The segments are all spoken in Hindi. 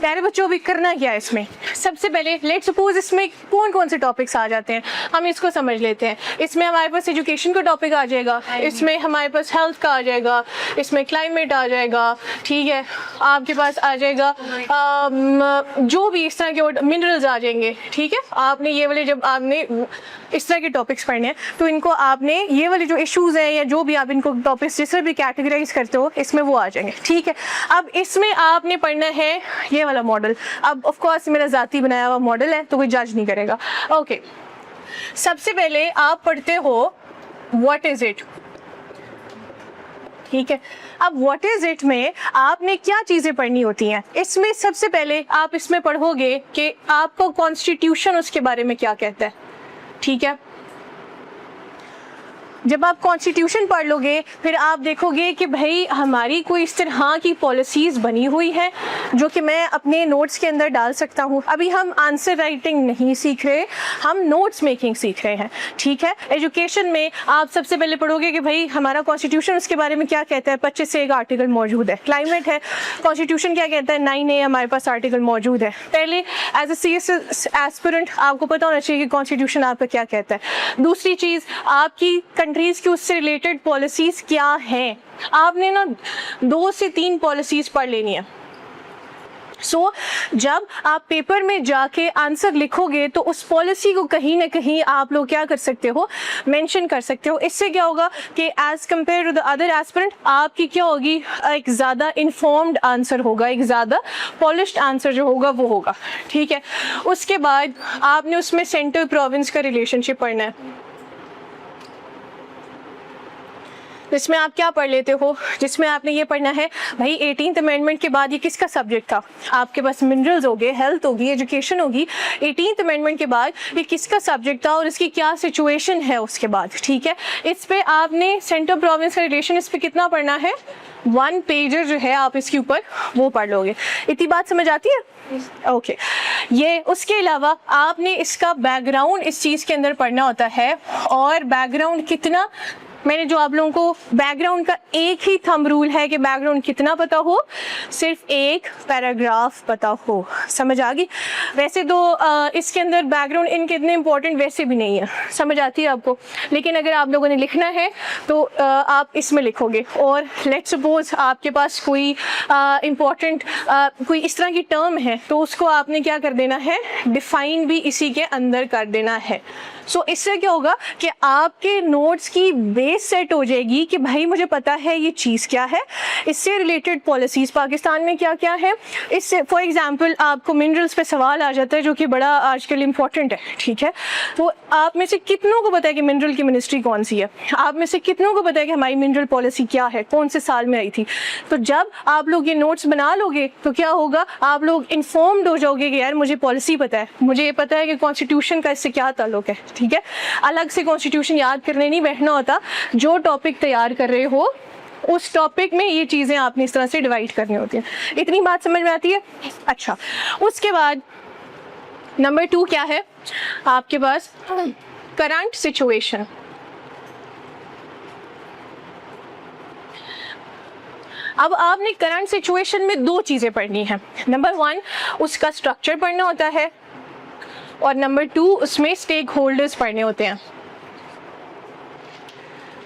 प्यारे बच्चों अभी करना क्या है इसमें, सबसे पहले लेट्स सपोज इसमें कौन कौन से टॉपिक्स आ जाते हैं हम इसको समझ लेते हैं। इसमें हमारे पास एजुकेशन का टॉपिक आ जाएगा, इसमें हमारे पास हेल्थ का आ जाएगा, इसमें क्लाइमेट आ जाएगा, ठीक है, आपके पास आ जाएगा जो भी इस तरह के मिनरल्स आ जाएंगे, ठीक है। आपने ये वाले जब आपने इस तरह के टॉपिक्स पढ़ने हैं तो इनको आपने ये वाले जो इश्यूज हैं या जो भी आप इनको टॉपिक्स जिस तरह भी कैटेगराइज करते हो इसमें वो आ जाएंगे, ठीक है। अब इसमें आपने पढ़ना है ये वाला मॉडल। अब ऑफ कोर्स मेरा ज़ाती बनाया हुआ मॉडल है तो कोई जज नहीं करेगा। ओके, सबसे पहले आप पढ़ते हो व्हाट इज इट, ठीक है। अब व्हाट इज इट में आपने क्या चीज़ें पढ़नी होती हैं। इसमें सबसे पहले आप इसमें पढ़ोगे कि आपका कॉन्स्टिट्यूशन उसके बारे में क्या कहता है, ठीक है। जब आप कॉन्स्टिट्यूशन पढ़ लोगे फिर आप देखोगे कि भाई हमारी कोई इस तरह की पॉलिसीज़ बनी हुई है जो कि मैं अपने नोट्स के अंदर डाल सकता हूँ। अभी हम आंसर राइटिंग नहीं सीख रहे, हम नोट्स मेकिंग सीख रहे हैं, ठीक है। एजुकेशन में आप सबसे पहले पढ़ोगे कि भाई हमारा कॉन्स्टिट्यूशन उसके बारे में क्या कहता है, 25 से एक आर्टिकल मौजूद है। क्लाइमेट है, कॉन्स्टिट्यूशन क्या कहता है, 9A हमारे पास आर्टिकल मौजूद है। पहले एज ए CS एस्पिरेंट आपको पता होना चाहिए कि कॉन्स्टिट्यूशन आपका क्या कहता है। दूसरी चीज़ आपकी कंट्रीज़ की उससे रिलेटेड पॉलिसीज़ क्या हैं। आपने ना 2 से 3 पॉलिसीज़ पढ़ लेनी है। जब आप पेपर में जाके आंसर लिखोगे तो उस पॉलिसी को कहीं ना कहीं आप लोग क्या कर सकते हो, मेंशन कर सकते हो। इससे क्या होगा कि as compare to the other aspirant आपकी क्या होगी, एक ज़्यादा इन्फॉर्म्ड आंसर होगा, एक ज़्यादा पॉलिश्ड आंसर जो होगा वो होगा, ठीक है। उसके बाद आपने उसमें सेंट्रल प्रोविंस का रिलेशनशिप पढ़ना है। जिसमें आप क्या पढ़ लेते हो, जिसमें आपने ये पढ़ना है भाई 18th अमेंडमेंट के बाद ये किसका सब्जेक्ट था। आपके पास मिनरल्स हो गए, हेल्थ होगी, एजुकेशन होगी। 18th अमेंडमेंट के बाद ये किसका सब्जेक्ट था और इसकी क्या सिचुएशन है उसके बाद, ठीक है। इस पे आपने सेंट्रल प्रोविंस का रिलेशन इस पे कितना पढ़ना है, 1 पेजर जो है आप इसके ऊपर वो पढ़ लोगे। इतनी बात समझ आती है, ओके। ये उसके अलावा आपने इसका बैकग्राउंड इस चीज़ के अंदर पढ़ना होता है। और बैकग्राउंड कितना, मैंने जो आप लोगों को बैकग्राउंड का एक ही थंब रूल है कि बैकग्राउंड कितना पता हो, सिर्फ एक पैराग्राफ पता हो। समझ आ गई। वैसे तो इसके अंदर बैकग्राउंड इनके इतने इंपॉर्टेंट वैसे भी नहीं है, समझ आती है आपको। लेकिन अगर आप लोगों ने लिखना है तो आप इसमें लिखोगे। और लेट्स सपोज आपके पास कोई इंपॉर्टेंट कोई इस तरह की टर्म है तो उसको आपने क्या कर देना है, डिफाइन भी इसी के अंदर कर देना है। इससे क्या होगा कि आपके नोट्स की बेस सेट हो जाएगी कि भाई मुझे पता है ये चीज़ क्या है, इससे रिलेटेड पॉलिसीज़ पाकिस्तान में क्या क्या है। इससे फॉर एग्जांपल आपको मिनरल्स पे सवाल आ जाता है जो कि बड़ा आजकल इम्पोर्टेंट है, ठीक है। तो आप में से कितनों को पता है कि मिनरल की मिनिस्ट्री कौन सी है, आप में से कितनों को पता है कि हमारी मिनरल पॉलिसी क्या है, कौन से साल में आई थी। तो जब आप लोग ये नोट्स बना लोगे तो क्या होगा, आप लोग इन्फॉर्म्ड हो जाओगे कि यार मुझे पॉलिसी पता है, मुझे ये पता है कि कॉन्स्टिट्यूशन का इससे क्या ताल्लुक है, ठीक है। अलग से कॉन्स्टिट्यूशन याद करने नहीं बैठना होता, जो टॉपिक तैयार कर रहे हो उस टॉपिक में ये चीज़ें आपने इस तरह से डिवाइड करनी होती हैं। इतनी बात समझ में आती है। अच्छा, उसके बाद नंबर 2 क्या है आपके पास, करंट सिचुएशन। अब आपने करंट सिचुएशन में 2 चीज़ें पढ़नी है। नंबर 1 उसका स्ट्रक्चर पढ़ना होता है और नंबर 2 उसमें स्टेक होल्डर्स पढ़ने होते हैं।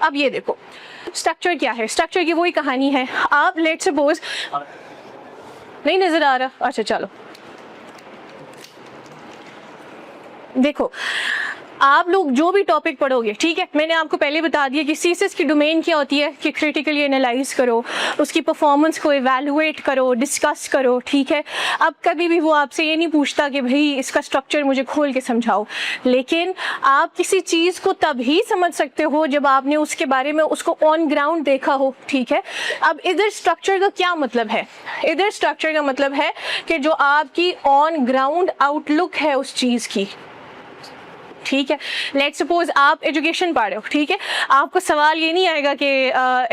अब ये देखो स्ट्रक्चर क्या है, स्ट्रक्चर की वही कहानी है। आप लेट्स सपोज, नहीं नजर आ रहा, अच्छा चलो देखो, आप लोग जो भी टॉपिक पढ़ोगे, ठीक है, मैंने आपको पहले बता दिया कि सीएसएस की डोमेन क्या होती है कि क्रिटिकली एनालाइज करो, उसकी परफॉर्मेंस को इवैल्यूएट करो, डिस्कस करो, ठीक है। अब कभी भी वो आपसे ये नहीं पूछता कि भाई इसका स्ट्रक्चर मुझे खोल के समझाओ, लेकिन आप किसी चीज़ को तभी समझ सकते हो जब आपने उसके बारे में उसको ऑन ग्राउंड देखा हो, ठीक है। अब इधर स्ट्रक्चर का क्या मतलब है, इधर स्ट्रक्चर का मतलब है कि जो आपकी ऑन ग्राउंड आउटलुक है उस चीज़ की, ठीक है। लेट्स सपोज आप एजुकेशन पढ़ रहे हो, ठीक है, आपको सवाल ये नहीं आएगा कि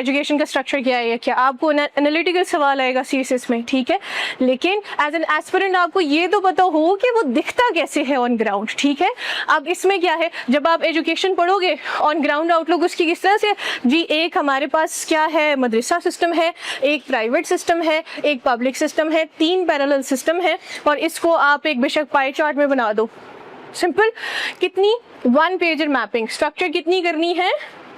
एजुकेशन का स्ट्रक्चर क्या है या क्या, आपको एनालिटिकल सवाल आएगा सीएसएस में, ठीक है, लेकिन एज एन एस्पिरेंट आपको ये तो पता हो कि वो दिखता कैसे है ऑन ग्राउंड, ठीक है। अब इसमें क्या है, जब आप एजुकेशन पढ़ोगे ऑन ग्राउंड आउटलुक उसकी किस तरह से जी, एक हमारे पास क्या है, मदरसा सिस्टम है, एक प्राइवेट सिस्टम है, एक पब्लिक सिस्टम है, 3 पैरेलल सिस्टम है, और इसको आप एक बेशक पाई चार्ट में बना दो। सिंपल। कितनी 1 पेजर मैपिंग, स्ट्रक्चर कितनी करनी है,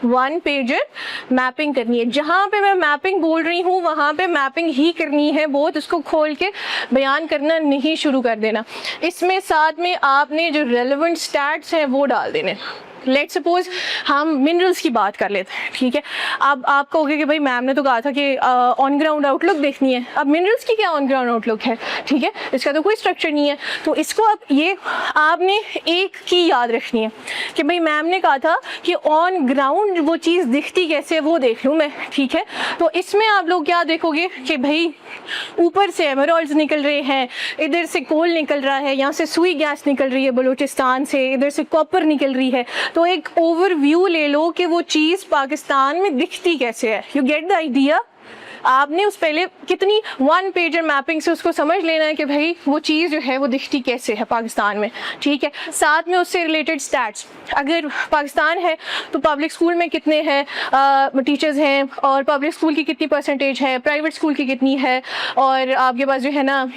1 पेजर मैपिंग करनी है। जहाँ पे मैं मैपिंग बोल रही हूँ वहाँ पे मैपिंग ही करनी है, बहुत उसको खोल के बयान करना नहीं शुरू कर देना। इसमें साथ में आपने जो रेलेवेंट स्टैट्स हैं वो डाल देने। लेट्स सपोज हम मिनरल्स की बात कर लेते हैं, ठीक है। अब आप कहोगे कि भाई मैम ने तो कहा था कि ऑन ग्राउंड आउटलुक देखनी है, अब मिनरल्स की क्या ऑन ग्राउंड आउटलुक है, ठीक है, इसका तो कोई स्ट्रक्चर नहीं है। तो इसको अब ये आपने एक की याद रखनी है कि भाई मैम ने कहा था कि ऑन ग्राउंड वो चीज़ दिखती कैसे है वो देख लूँ मैं, ठीक है। तो इसमें आप लोग क्या देखोगे कि भाई ऊपर से एमराल्ड्स निकल रहे हैं, इधर से कोल निकल रहा है, यहाँ से सुई गैस निकल रही है बलूचिस्तान से, इधर से कॉपर निकल रही है। तो एक ओवरव्यू ले लो कि वो चीज़ पाकिस्तान में दिखती कैसे है। You get the idea. आपने उस पहले कितनी 1 पेजर मैपिंग से उसको समझ लेना है कि भाई वो चीज़ जो है वो दिखती कैसे है पाकिस्तान में, ठीक है। साथ में उससे रिलेटेड स्टैट्स, अगर पाकिस्तान है तो पब्लिक स्कूल में कितने हैं टीचर्स हैं, और पब्लिक स्कूल की कितनी परसेंटेज है, प्राइवेट स्कूल की कितनी है, और आपके पास जो है ना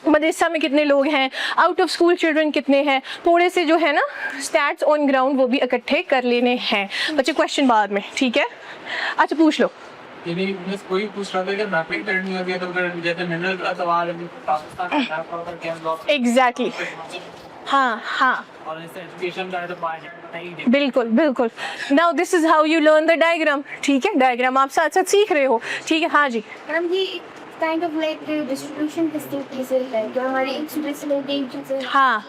मदरसा में कितने लोग हैं, आउट ऑफ स्कूल चिल्ड्रन कितने हैं, थोड़े से जो है ना स्टैट्स ऑन ग्राउंड वो भी इकट्ठे कर लेने हैं। बच्चे क्वेश्चन बाद में, ठीक है। अच्छा पूछ लो। कोई पूछ रहा था कि मैपिंग करनी होगी तो फिर जैसे मिनरल का सवाल है पाकिस्तान का मैप पर क्या ब्लॉक एग्जैक्टली, हाँ हाँ, और इस एजुकेशन का तो नहीं। बिल्कुल बिल्कुल। Now this is how you learn the diagram, ठीक है। डायग्राम आप साथ साथ सीख रहे हो, ठीक है। हाँ जी मैडम, ये kind of like distribution facilities है जो हमारे इंस्टीट्यूट से लेके, हाँ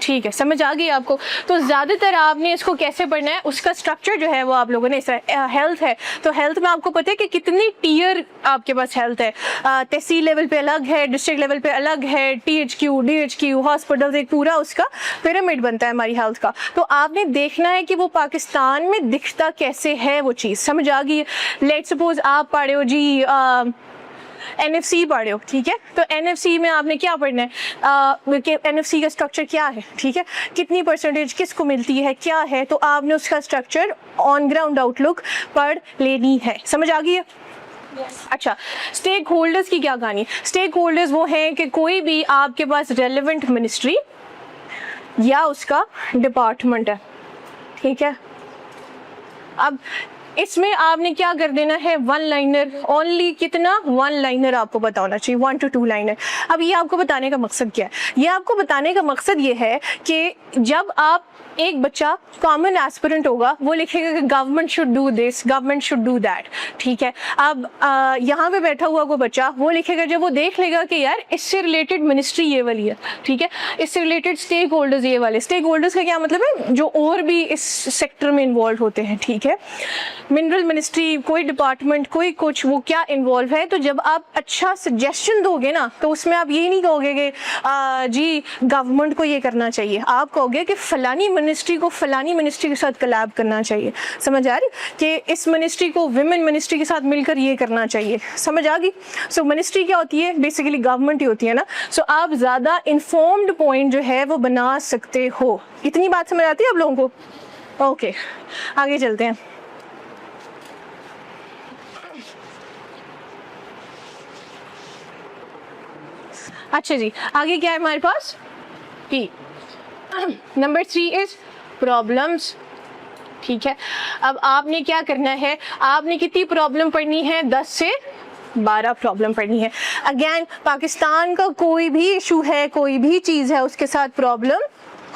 ठीक है, समझ आ गई आपको। तो ज़्यादातर आपने इसको कैसे पढ़ना है, उसका स्ट्रक्चर जो है वो आप लोगों ने, हेल्थ है तो हेल्थ में आपको पता है कि कितनी टीयर आपके पास हेल्थ है, तहसील लेवल पे अलग है, डिस्ट्रिक्ट लेवल पे अलग है, THQ DHQ हॉस्पिटल, एक पूरा उसका पिरामिड बनता है हमारी हेल्थ का। तो आपने देखना है कि वो पाकिस्तान में दिखता कैसे है वो चीज़, समझ आ गई। लेट सपोज आप पढ़े हो जी NFC पढ़े हो, ठीक है। तो NFC में आपने क्या पढ़ना है कि NFC का स्ट्रक्चर क्या है, ठीक है, कितनी परसेंटेज किसको मिलती है, क्या है, तो आपने उसका स्ट्रक्चर ऑन ग्राउंड आउटलुक पढ़ लेनी है, समझ आ गई है। अच्छा, स्टेक होल्डर्स की क्या कहानी। स्टेक होल्डर्स वो हैं कि कोई भी आपके पास रेलेवेंट मिनिस्ट्री या उसका डिपार्टमेंट है, ठीक है। अब इसमें आपने क्या कर देना है, 1 लाइनर ओनली, कितना 1 लाइनर आपको बताना चाहिए, 1 to 2 लाइनर। अब ये आपको बताने का मकसद क्या है, ये आपको बताने का मकसद ये है कि जब आप एक बच्चा कॉमन एस्पिरेंट होगा वो लिखेगा कि government should do this, government should do that, ठीक है। अब यहाँ पे बैठा हुआ कोई बच्चा वो लिखेगा, जब वो देख लेगा कि यार इससे रिलेटेड मिनिस्ट्री ये वाली है, ठीक है, इससे रिलेटेड स्टेक होल्डर्स ये वाले, स्टेक होल्डर्स का क्या मतलब है, जो और भी इस सेक्टर में इन्वॉल्व होते हैं, ठीक है। मिनरल मिनिस्ट्री, कोई डिपार्टमेंट, कोई कुछ, वो क्या इन्वॉल्व है। तो जब आप अच्छा सजेशन दोगे ना तो उसमें आप ये नहीं कहोगे कि जी गवर्नमेंट को ये करना चाहिए, आप कहोगे कि फलानी मिनिस्ट्री को फलानी मिनिस्ट्री के साथ कोलैब करना चाहिए, समझ आ रही, कि इस मिनिस्ट्री को विमेन मिनिस्ट्री के साथ मिलकर ये करना चाहिए, समझ आ गई। सो मिनिस्ट्री क्या होती है, बेसिकली गवर्नमेंट ही होती है ना। सो आप ज़्यादा इन्फॉर्म्ड पॉइंट जो है वो बना सकते हो। इतनी बात समझ आती है आप लोगों को। ओके, आगे चलते हैं। अच्छा जी, आगे क्या है हमारे पास, P नंबर 3 इज प्रॉब्लम्स, ठीक है। अब आपने क्या करना है, आपने कितनी प्रॉब्लम पढ़नी है, 10 से 12 प्रॉब्लम पढ़नी है। अगेन पाकिस्तान का कोई भी इशू है, कोई भी चीज़ है, उसके साथ प्रॉब्लम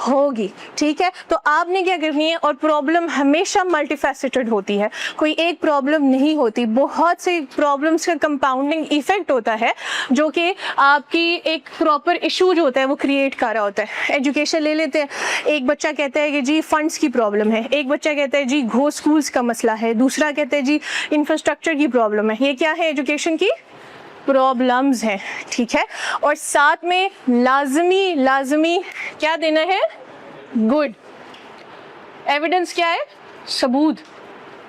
होगी, ठीक है। तो आपने क्या करनी है, और प्रॉब्लम हमेशा मल्टीफैसेटेड होती है, कोई एक प्रॉब्लम नहीं होती, बहुत से प्रॉब्लम्स का कंपाउंडिंग इफेक्ट होता है जो कि आपकी एक प्रॉपर इशू जो होता है वो क्रिएट कर रहा होता है। एजुकेशन ले लेते हैं, एक बच्चा कहता है कि जी फंड्स की प्रॉब्लम है, एक बच्चा कहता है जी घो स्कूल्स का मसला है, दूसरा कहता है जी इंफ्रास्ट्रक्चर की प्रॉब्लम है। ये क्या है, एजुकेशन की प्रॉब्लम्स हैं, ठीक है। और साथ में लाजमी क्या देना है, गुड, एविडेंस क्या है? सबूत।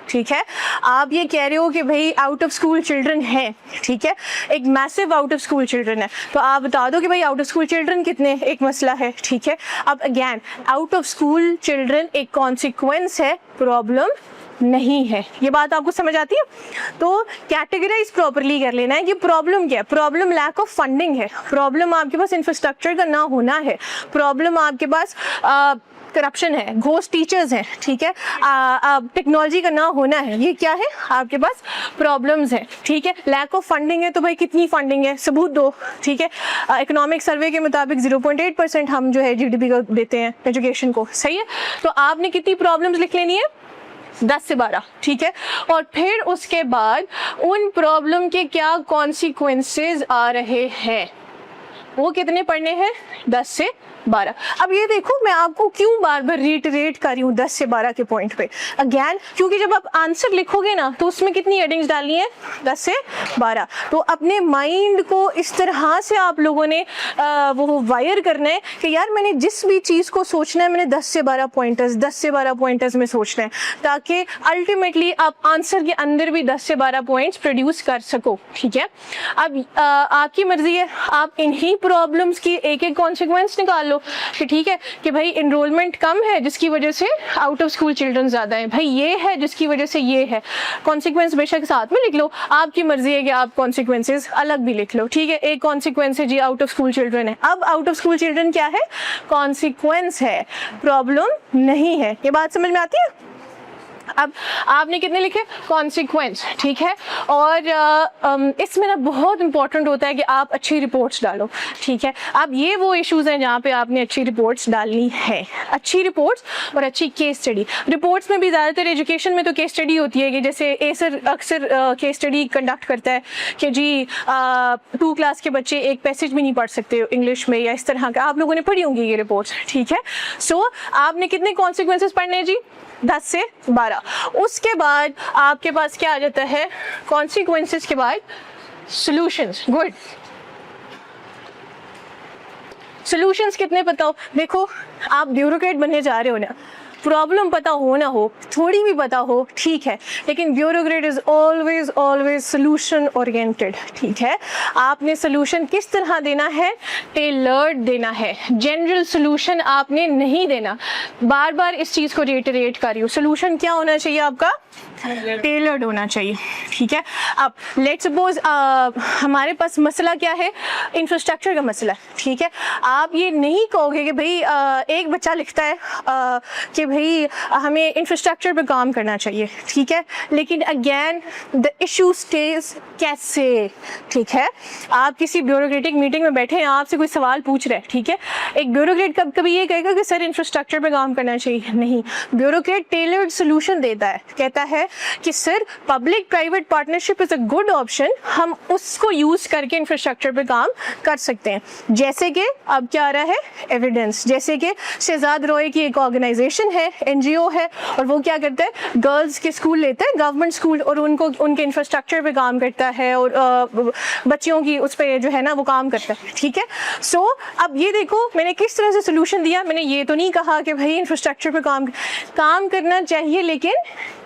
ठीक है, आप ये कह रहे हो कि भाई आउट ऑफ स्कूल चिल्ड्रन है, ठीक है, एक massive out of school children है, तो आप बता दो कि भाई आउट ऑफ स्कूल चिल्ड्रन कितने, एक मसला है, ठीक है। अब again out of school children एक कॉन्सिक्वेंस है, प्रॉब्लम नहीं है। ये बात आपको समझ आती है? तो कैटेगराइज प्रॉपरली कर लेना है कि प्रॉब्लम क्या है। प्रॉब्लम लैक ऑफ फंडिंग है, प्रॉब्लम आपके पास इंफ्रास्ट्रक्चर का ना होना है, प्रॉब्लम आपके पास करप्शन है, घोस्ट टीचर्स हैं, ठीक है, टेक्नोलॉजी का ना होना है, ये क्या है आपके पास? प्रॉब्लम्स हैं, ठीक है। लैक ऑफ फंडिंग है, तो भाई कितनी फंडिंग है, सबूत दो, ठीक है। इकोनॉमिक सर्वे के मुताबिक 0.8% हम जो है GDP को देते हैं एजुकेशन को, सही है। तो आपने कितनी प्रॉब्लम्स लिख लेनी है? 10 से 12, ठीक है। और फिर उसके बाद उन प्रॉब्लम के क्या कॉन्सिक्वेंसेज आ रहे हैं, वो कितने पढ़ने हैं? 10 से 12। अब ये देखो मैं आपको क्यों बार बार रिटरेट कर रही हूँ 10 से 12 के पॉइंट पे, अगेन क्योंकि जब आप आंसर लिखोगे ना तो उसमें कितनी हेडिंग्स डालनी है? 10 से 12। तो अपने माइंड को इस तरह से आप लोगों ने वो वायर करना है कि यार मैंने जिस भी चीज़ को सोचना है मैंने 10 से 12 पॉइंटर्स में सोचना है, ताकि अल्टीमेटली आप आंसर के अंदर भी 10 से 12 पॉइंट्स प्रोड्यूस कर सको, ठीक है। अब आपकी मर्जी है, आप इन्हीं प्रॉब्लम्स की एक एक कॉन्सिक्वेंस निकाल लो कि ठीक है कि भाई इनरोलमेंट कम है जिसकी वजह से आउट ऑफ स्कूल चिल्ड्रन ज़्यादा है, भाई ये है जिसकी वजह से ये है। कॉन्सिक्वेंस बेशक साथ में लिख लो, आपकी मर्जी है कि आप कॉन्सिक्वेंसेस अलग भी लिख लो, ठीक है। एक कॉन्सिक्वेंस है जी आउट ऑफ स्कूल चिल्ड्रन है, अब आउट ऑफ स्कूल चिल्ड्रन क्या है? कॉन्सिक्वेंस है, प्रॉब्लम नहीं है। ये बात समझ में आती है? अब आपने कितने लिखे? कॉन्सिक्वेंस, ठीक है। और इसमें ना बहुत इंपॉर्टेंट होता है कि आप अच्छी रिपोर्ट्स डालो, ठीक है। अब ये वो इश्यूज़ हैं जहाँ पे आपने अच्छी रिपोर्ट्स डालनी है, अच्छी रिपोर्ट्स और अच्छी केस स्टडी। रिपोर्ट्स में भी ज़्यादातर एजुकेशन में तो केस स्टडी होती है कि जैसे एसर अक्सर केस स्टडी कंडक्ट करता है कि जी 2 क्लास के बच्चे एक पैसेज भी नहीं पढ़ सकते इंग्लिश में या इस तरह का, आप लोगों ने पढ़ी होंगी ये रिपोर्ट्स, ठीक है। सो आपने कितने कॉन्सिक्वेंसेस पढ़ने हैं जी? 10 से 12। उसके बाद आपके पास क्या आ जाता है? कॉन्सिक्वेंसेस के बाद सॉल्यूशंस। गुड, सॉल्यूशंस कितने पता हो? देखो आप ब्यूरोक्रेट बनने जा रहे हो ना, प्रॉब्लम पता हो ना हो, थोड़ी भी पता हो, ठीक है, लेकिन bureaucrat is always solution oriented, ठीक है। आपने सोल्यूशन किस तरह देना है? टेलर्ड देना है, जनरल सोल्यूशन आपने नहीं देना। बार बार इस चीज़ को रिटरेट कर रही हूँ, सोल्यूशन क्या होना चाहिए आपका? टेलर्ड होना चाहिए, ठीक है। अब लेट्स सपोज हमारे पास मसला क्या है? इंफ्रास्ट्रक्चर का मसला, ठीक है। आप ये नहीं कहोगे कि भाई एक बच्चा लिखता है कि भाई हमें इंफ्रास्ट्रक्चर पे काम करना चाहिए, ठीक है, लेकिन अगेन द इशू स्टेज कैसे, ठीक है। आप किसी ब्यूरोक्रेटिक मीटिंग में बैठे हैं, आपसे कोई सवाल पूछ रहे हैं, ठीक है, एक ब्यूरोक्रेट कभी ये कहेगा कि सर इंफ्रास्ट्रक्चर पे काम करना चाहिए? नहीं, ब्यूरोक्रेट टेलर्ड सोल्यूशन देता है, कहता है कि sir public private partnership is a good option, हम उसको यूज करके इंफ्रास्ट्रक्चर पे काम कर सकते हैं। जैसे कि अब क्या आ रहा है? एविडेंस। जैसे कि शहजाद रॉय की एक ऑर्गेनाइजेशन है, NGO है, और वो क्या करता है? गर्ल्स के स्कूल लेता है, गवर्नमेंट स्कूल, और उनको उनके इंफ्रास्ट्रक्चर पे काम करता है और बच्चियों की उस पर जो है ना वो काम करता है, ठीक है। सो अब ये देखो मैंने किस तरह से सोल्यूशन दिया। मैंने ये तो नहीं कहा कि भाई इंफ्रास्ट्रक्चर पे काम करना चाहिए, लेकिन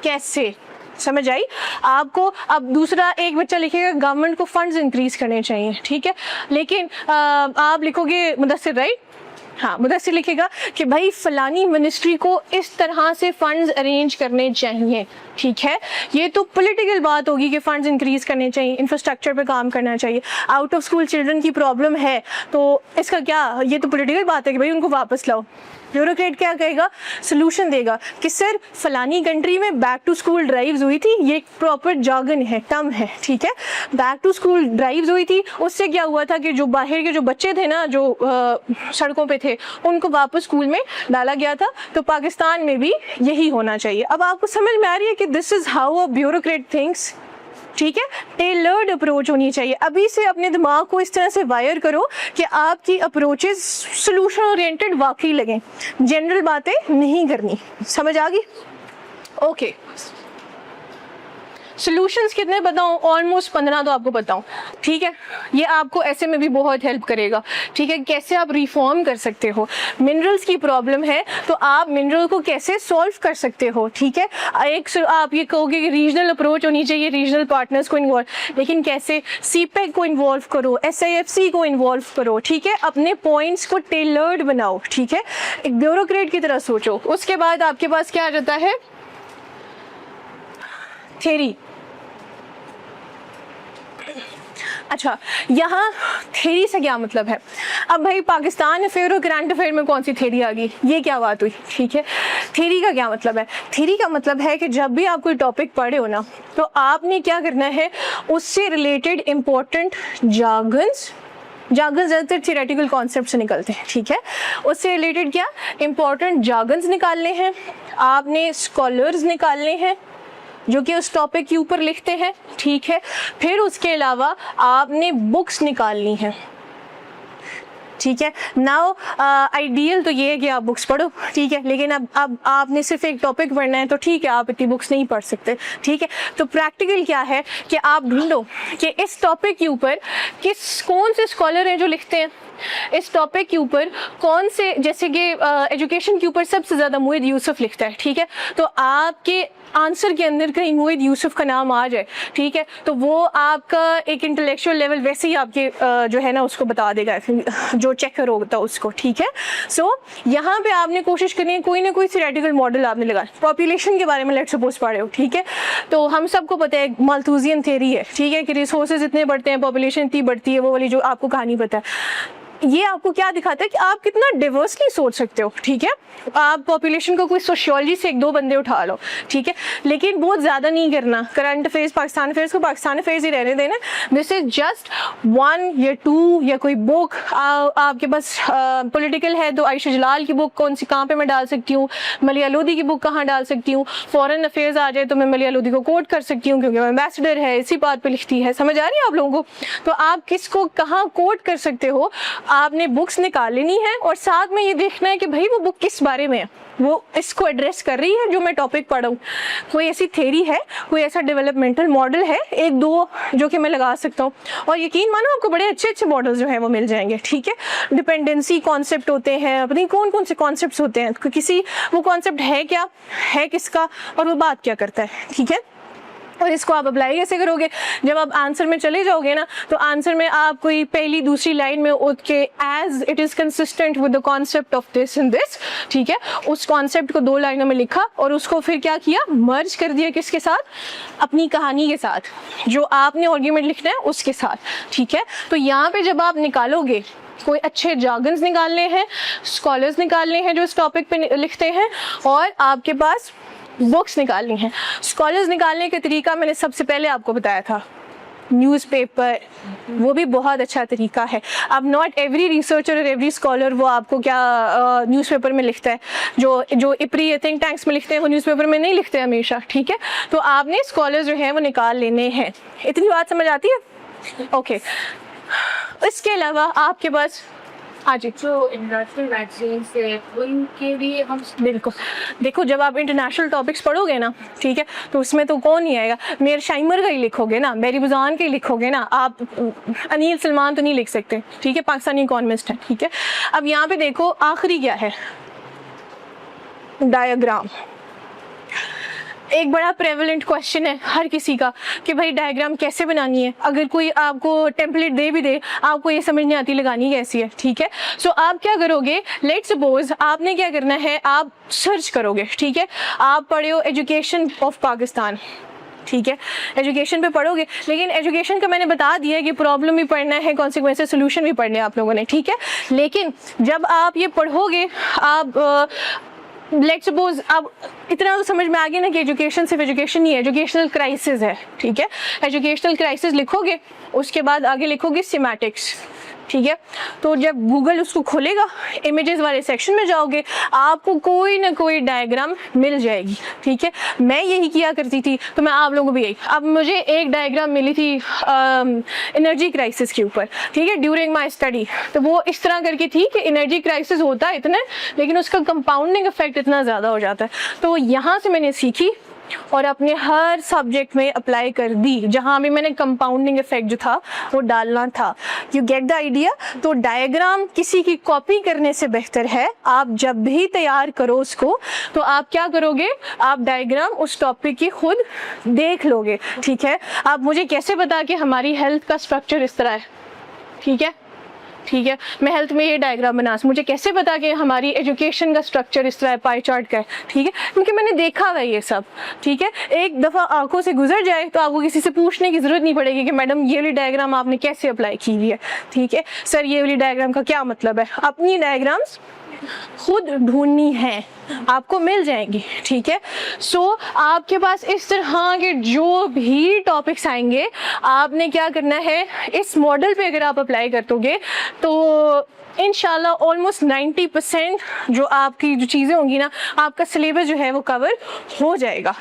कैसे? समझ आई आपको? अब दूसरा एक बच्चा लिखेगा गवर्नमेंट को फंड्स इंक्रीज करने चाहिए, ठीक है, लेकिन आप लिखोगे मुदस्सिर, राइट? हाँ, मुदस्सिर लिखेगा कि भाई फलानी मिनिस्ट्री को इस तरह से फंड्स अरेंज करने चाहिए, ठीक है। ये तो पॉलिटिकल बात होगी कि फंड्स इंक्रीज करने चाहिए, इंफ्रास्ट्रक्चर पे काम करना चाहिए। आउट ऑफ स्कूल चिल्ड्रन की प्रॉब्लम है तो इसका क्या? ये तो पॉलिटिकल बात है कि भाई उनको वापस लाओ। ब्यूरोक्रेट क्या कहेगा? सोल्यूशन देगा कि सर फलानी कंट्री में बैक टू स्कूल ड्राइव्स हुई थी, ये प्रॉपर जार्गन है, टर्म है, ठीक है। बैक टू स्कूल ड्राइव्स हुई थी, उससे क्या हुआ था कि जो बाहर के जो बच्चे थे ना, जो सड़कों पे थे, उनको वापस स्कूल में डाला गया था। तो पाकिस्तान में भी यही होना चाहिए। अब आपको समझ में आ रही है कि this is how a bureaucrat thinks, ठीक है। टेलर्ड अप्रोच होनी चाहिए। अभी से अपने दिमाग को इस तरह से वायर करो कि आपकी अप्रोचेस सोल्यूशन ओरिएंटेड वाकई लगें, जनरल बातें नहीं करनी। समझ आ गई? ओके, सॉल्यूशंस कितने बताऊं? ऑलमोस्ट 15 तो आपको बताऊं, ठीक है। ये आपको ऐसे में भी बहुत हेल्प करेगा, ठीक है, कैसे आप रिफॉर्म कर सकते हो। मिनरल्स की प्रॉब्लम है तो आप मिनरल को कैसे सॉल्व कर सकते हो, ठीक है। आप ये कहोगे कि रीजनल अप्रोच होनी चाहिए, रीजनल पार्टनर्स को इन्वॉल्व, लेकिन कैसे? सीपेक को इन्वॉल्व करो, SIFC को इन्वॉल्व करो, ठीक है। अपने पॉइंट्स को टेलर्ड बनाओ, ठीक है, एक ब्यूरोक्रेट की तरह सोचो। उसके बाद आपके पास क्या आ जाता है? थ्योरी। अच्छा, यहाँ थ्योरी से क्या मतलब है? अब भाई पाकिस्तान अफेयर और करंट अफेयर में कौन सी थ्योरी आ गई, ये क्या बात हुई, ठीक है। थ्योरी का क्या मतलब है? थ्योरी का मतलब है कि जब भी आप कोई टॉपिक पढ़े हो ना, तो आपने क्या करना है, उससे रिलेटेड इंपॉर्टेंट जार्गन्स ज़्यादातर थियोरेटिकल कॉन्सेप्ट से निकलते हैं, ठीक है। उससे रिलेटेड क्या इंपॉर्टेंट जार्गन्स निकालने हैं आपने, स्कॉलर्स निकालने हैं जो कि उस टॉपिक के ऊपर लिखते हैं, ठीक है। फिर उसके अलावा आपने बुक्स निकालनी है, ठीक है। नाउ आइडियल तो ये है कि आप बुक्स पढ़ो, ठीक है, लेकिन अब आपने सिर्फ एक टॉपिक पढ़ना है तो ठीक है, आप इतनी बुक्स नहीं पढ़ सकते, ठीक है। तो प्रैक्टिकल क्या है कि आप ढूंढो कि इस टॉपिक के ऊपर कौन से स्कॉलर हैं जो लिखते हैं, इस टॉपिक के ऊपर कौन से, जैसे कि एजुकेशन के ऊपर सबसे ज़्यादा मोहित यूसुफ लिखता है, ठीक है। तो आपके आंसर के अंदर कहीं मोहित यूसुफ का नाम आ जाए, ठीक है, तो वो आपका एक इंटेलेक्चुअल लेवल वैसे ही आपके जो है ना उसको बता देगा, जो चेकर होता है उसको, ठीक है। सो यहाँ पे आपने कोशिश करनी है कोई ना कोई थ्योरेटिकल मॉडल आपने लगा। पॉपुलेशन के बारे में लेट्स सपोज पढ़े हो, ठीक है, तो हम सबको पता है माल्थुसियन थ्योरी है, ठीक है, कि रिसोर्सेज इतने बढ़ते हैं, पॉपुलेशन इतनी बढ़ती है, वो वाली जो आपको कहानी पता है। ये आपको क्या दिखाता है कि आप कितना डिवर्सली सोच सकते हो, ठीक है। आप पॉपुलेशन को कोई सोशियोलॉजी से 1-2 बंदे उठा लो, ठीक है, लेकिन बहुत ज़्यादा नहीं करना। करंट अफेयर्स, पाकिस्तान अफेयर्स को पाकिस्तान अफेयर्स ही रहने देना। दिस इज जस्ट 1 या 2 या कोई बुक आपके पास पॉलिटिकल है तो आयशा जलाल की बुक कौन सी कहाँ पे मैं डाल सकती हूँ, मलिया लोधी की बुक कहाँ डाल सकती हूँ, फॉरेन अफेयर्स आ जाए तो मैं मलिया लोधी को कोट कर सकती हूँ क्योंकि वो एम्बेसडर है, इसी बात पे लिखती है। समझ आ रही है आप लोगों को? तो आप किसको कहाँ कोट कर सकते हो, आपने बुक्स निकाल लेनी है और साथ में ये देखना है कि भाई वो बुक किस बारे में है, वो इसको एड्रेस कर रही है जो मैं टॉपिक पढ़ा हूँ। कोई ऐसी थ्योरी है, कोई ऐसा डेवलपमेंटल मॉडल है 1-2 जो कि मैं लगा सकता हूँ, और यकीन मानो आपको बड़े अच्छे अच्छे मॉडल्स जो हैं वो मिल जाएंगे, ठीक है। डिपेंडेंसी कॉन्सेप्ट होते हैं, पता नहीं कौन कौन से कॉन्सेप्ट होते हैं, किसी वो कॉन्सेप्ट है क्या, है किसका, और वो बात क्या करता है, ठीक है। और इसको आप अप्लाई कैसे करोगे? जब आप आंसर में चले जाओगे ना, तो आंसर में आप कोई पहली दूसरी लाइन में उठ के as it is consistent with the concept of this and this, ठीक है, उस कॉन्सेप्ट को 2 लाइनों में लिखा और उसको फिर क्या किया, मर्ज कर दिया किसके साथ, अपनी कहानी के साथ, जो आपने आर्ग्यूमेंट लिखना है उसके साथ, ठीक है। तो यहाँ पे जब आप निकालोगे, कोई अच्छे जार्गन्स निकालने हैं, स्कॉलर्स निकालने हैं जो इस टॉपिक पे लिखते हैं, और आपके पास बुक्स निकालनी है। स्कॉलर्स निकालने का तरीका मैंने सबसे पहले आपको बताया था, न्यूज़पेपर, वो भी बहुत अच्छा तरीका है। अब नॉट एवरी रिसर्चर और एवरी स्कॉलर वो आपको क्या न्यूज़पेपर में लिखता है, जो इप्री थिंक टैंक्स में लिखते हैं वो न्यूज़पेपर में नहीं लिखते हमेशा, ठीक है। तो आपने स्कॉलर्स जो हैं वो निकाल लेने हैं। इतनी बात समझ आती है? ओके। इसके अलावा आपके पास आज जो इंटरनेशनल मैगजीन से उनके लिए हम बिल्कुल देखो, जब आप इंटरनेशनल टॉपिक्स पढ़ोगे ना, ठीक है, तो उसमें तो कौन नहीं आएगा, मेर शाइमर का ही लिखोगे ना, मेरी बुज़ान का ही लिखोगे ना, आप अनिल सलमान तो नहीं लिख सकते, ठीक है, पाकिस्तानी इकोनॉमिस्ट है, ठीक है। अब यहाँ पे देखो आखिरी क्या है, डायग्राम। एक बड़ा प्रेवलेंट क्वेश्चन है हर किसी का कि भाई डायग्राम कैसे बनानी है। अगर कोई आपको टेम्पलेट दे भी दे, आपको ये समझ नहीं आती लगानी कैसी है, ठीक है। सो आप क्या करोगे, लेट्स सपोज आपने क्या करना है, आप सर्च करोगे, ठीक है। आप पढ़े हो एजुकेशन ऑफ पाकिस्तान, ठीक है, एजुकेशन पे पढ़ोगे, लेकिन एजुकेशन का मैंने बता दिया है कि प्रॉब्लम भी पढ़ना है, कॉन्सिक्वेंसेस सोल्यूशन भी पढ़ने हैं आप लोगों ने, ठीक है। लेकिन जब आप ये पढ़ोगे, आप लेट्स सपोज अब इतना तो समझ में आ गया ना कि एजुकेशन सिर्फ एजुकेशन नहीं है, एजुकेशनल क्राइसिस है, ठीक है। एजुकेशनल क्राइसिस लिखोगे, उसके बाद आगे लिखोगे सिमेटिक्स, ठीक है। तो जब गूगल उसको खोलेगा, इमेजेस वाले सेक्शन में जाओगे, आपको कोई ना कोई डायग्राम मिल जाएगी, ठीक है। मैं यही किया करती थी, तो मैं आप लोगों को भी यही, अब मुझे एक डायग्राम मिली थी एनर्जी क्राइसिस के ऊपर, ठीक है, ड्यूरिंग माई स्टडी। तो वो इस तरह करके थी कि एनर्जी क्राइसिस होता है इतना, लेकिन उसका कंपाउंडिंग इफेक्ट इतना ज़्यादा हो जाता है। तो यहाँ से मैंने सीखी और अपने हर सब्जेक्ट में अप्लाई कर दी, जहाँ भी मैंने कंपाउंडिंग इफेक्ट जो था वो डालना था। You get the idea. तो डायग्राम किसी की कॉपी करने से बेहतर है, आप जब भी तैयार करो उसको तो आप क्या करोगे, आप डायग्राम उस टॉपिक की खुद देख लोगे, ठीक है। आप मुझे कैसे बता कि हमारी हेल्थ का स्ट्रक्चर इस तरह है, ठीक है, ठीक है, मैं हेल्थ में ये डायग्राम बना, मुझे कैसे बता कि हमारी एजुकेशन का स्ट्रक्चर इस तरह है, पाई चार्ट का है, ठीक है, क्योंकि मैंने देखा हुआ है ये सब, ठीक है। एक दफ़ा आंखों से गुजर जाए तो आपको किसी से पूछने की ज़रूरत नहीं पड़ेगी कि मैडम ये वाली डायग्राम आपने कैसे अप्लाई की हुई है, ठीक है, सर ये वाली डायग्राम का क्या मतलब है। अपनी डायग्राम्स खुद ढूंढनी है, आपको मिल जाएंगी, ठीक है। सो आपके पास इस तरह के जो भी टॉपिक्स आएंगे, आपने क्या करना है, इस मॉडल पे अगर आप अप्लाई कर दोगे तो इंशाल्लाह ऑलमोस्ट 90% जो आपकी जो चीज़ें होंगी ना, आपका सिलेबस जो है वो कवर हो जाएगा।